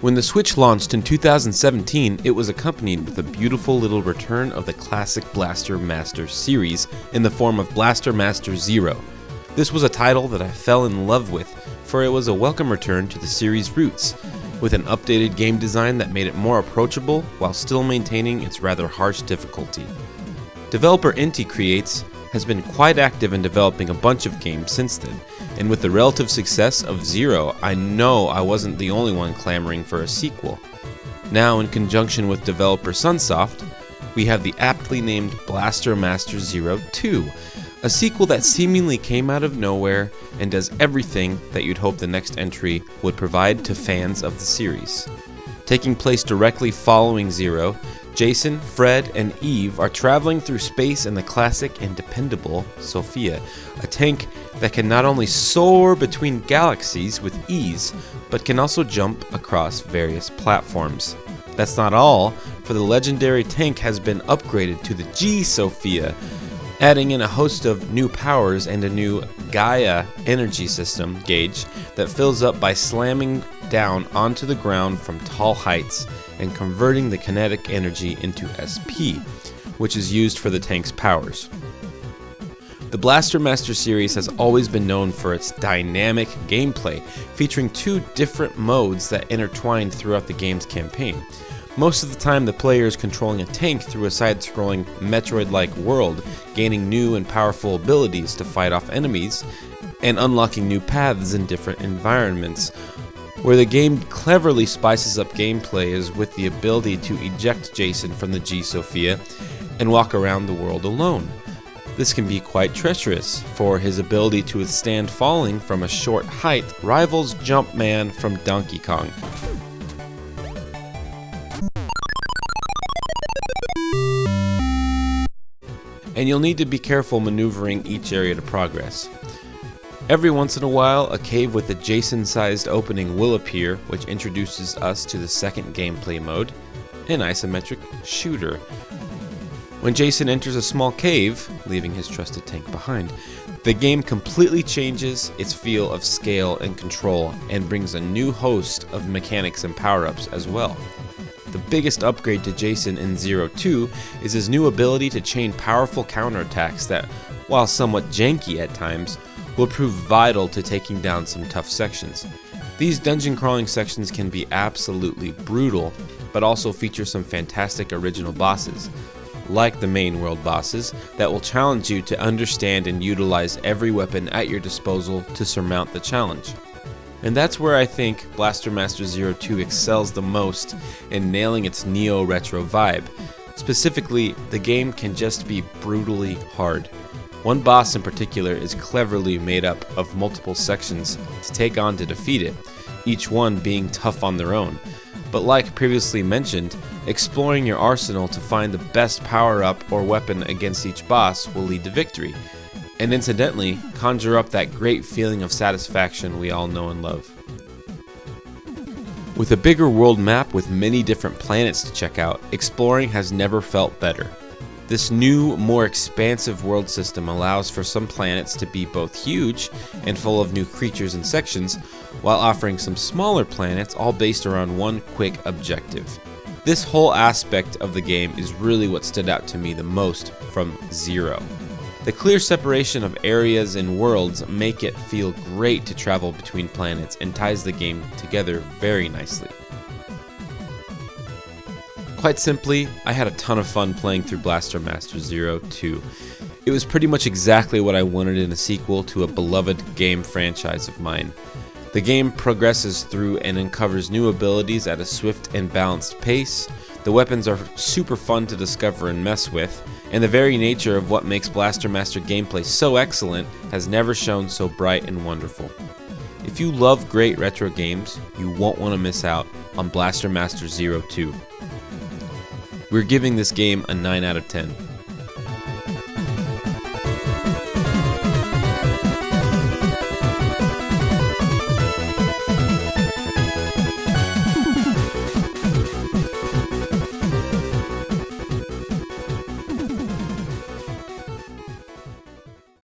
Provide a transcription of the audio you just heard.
When the Switch launched in 2017, it was accompanied with a beautiful little return of the classic Blaster Master series in the form of Blaster Master Zero. This was a title that I fell in love with, for it was a welcome return to the series' roots, with an updated game design that made it more approachable while still maintaining its rather harsh difficulty. Developer Inti Creates has been quite active in developing a bunch of games since then, and with the relative success of Zero, I know I wasn't the only one clamoring for a sequel. Now, in conjunction with developer Sunsoft, we have the aptly named Blaster Master Zero 2, a sequel that seemingly came out of nowhere and does everything that you'd hope the next entry would provide to fans of the series. Taking place directly following Zero, Jason, Fred, and Eve are traveling through space in the classic and dependable Sophia, a tank that can not only soar between galaxies with ease, but can also jump across various platforms. That's not all, for the legendary tank has been upgraded to the G Sophia, adding in a host of new powers and a new Gaia energy system gauge that fills up by slamming down onto the ground from tall heights and converting the kinetic energy into SP, which is used for the tank's powers. The Blaster Master series has always been known for its dynamic gameplay, featuring two different modes that intertwine throughout the game's campaign. Most of the time, the player is controlling a tank through a side-scrolling Metroid-like world, gaining new and powerful abilities to fight off enemies, and unlocking new paths in different environments. Where the game cleverly spices up gameplay is with the ability to eject Jason from the G Sophia and walk around the world alone. This can be quite treacherous, for his ability to withstand falling from a short height rivals Jumpman from Donkey Kong. And you'll need to be careful maneuvering each area to progress. Every once in a while, a cave with a Jason-sized opening will appear, which introduces us to the second gameplay mode, an isometric shooter. When Jason enters a small cave, leaving his trusted tank behind, the game completely changes its feel of scale and control and brings a new host of mechanics and power-ups as well. The biggest upgrade to Jason in Zero 2 is his new ability to chain powerful counterattacks that, while somewhat janky at times, will prove vital to taking down some tough sections. These dungeon crawling sections can be absolutely brutal, but also feature some fantastic original bosses, like the main world bosses, that will challenge you to understand and utilize every weapon at your disposal to surmount the challenge. And that's where I think Blaster Master Zero 2 excels the most in nailing its neo-retro vibe. Specifically, the game can just be brutally hard. One boss in particular is cleverly made up of multiple sections to take on to defeat it, each one being tough on their own. But like previously mentioned, exploring your arsenal to find the best power-up or weapon against each boss will lead to victory, and incidentally, conjure up that great feeling of satisfaction we all know and love. With a bigger world map with many different planets to check out, exploring has never felt better. This new, more expansive world system allows for some planets to be both huge and full of new creatures and sections, while offering some smaller planets all based around one quick objective. This whole aspect of the game is really what stood out to me the most from Zero. The clear separation of areas and worlds make it feel great to travel between planets and ties the game together very nicely. Quite simply, I had a ton of fun playing through Blaster Master Zero 2. It was pretty much exactly what I wanted in a sequel to a beloved game franchise of mine. The game progresses through and uncovers new abilities at a swift and balanced pace. The weapons are super fun to discover and mess with, and the very nature of what makes Blaster Master gameplay so excellent has never shown so bright and wonderful. If you love great retro games, you won't want to miss out on Blaster Master Zero 2. We're giving this game a 9 out of 10.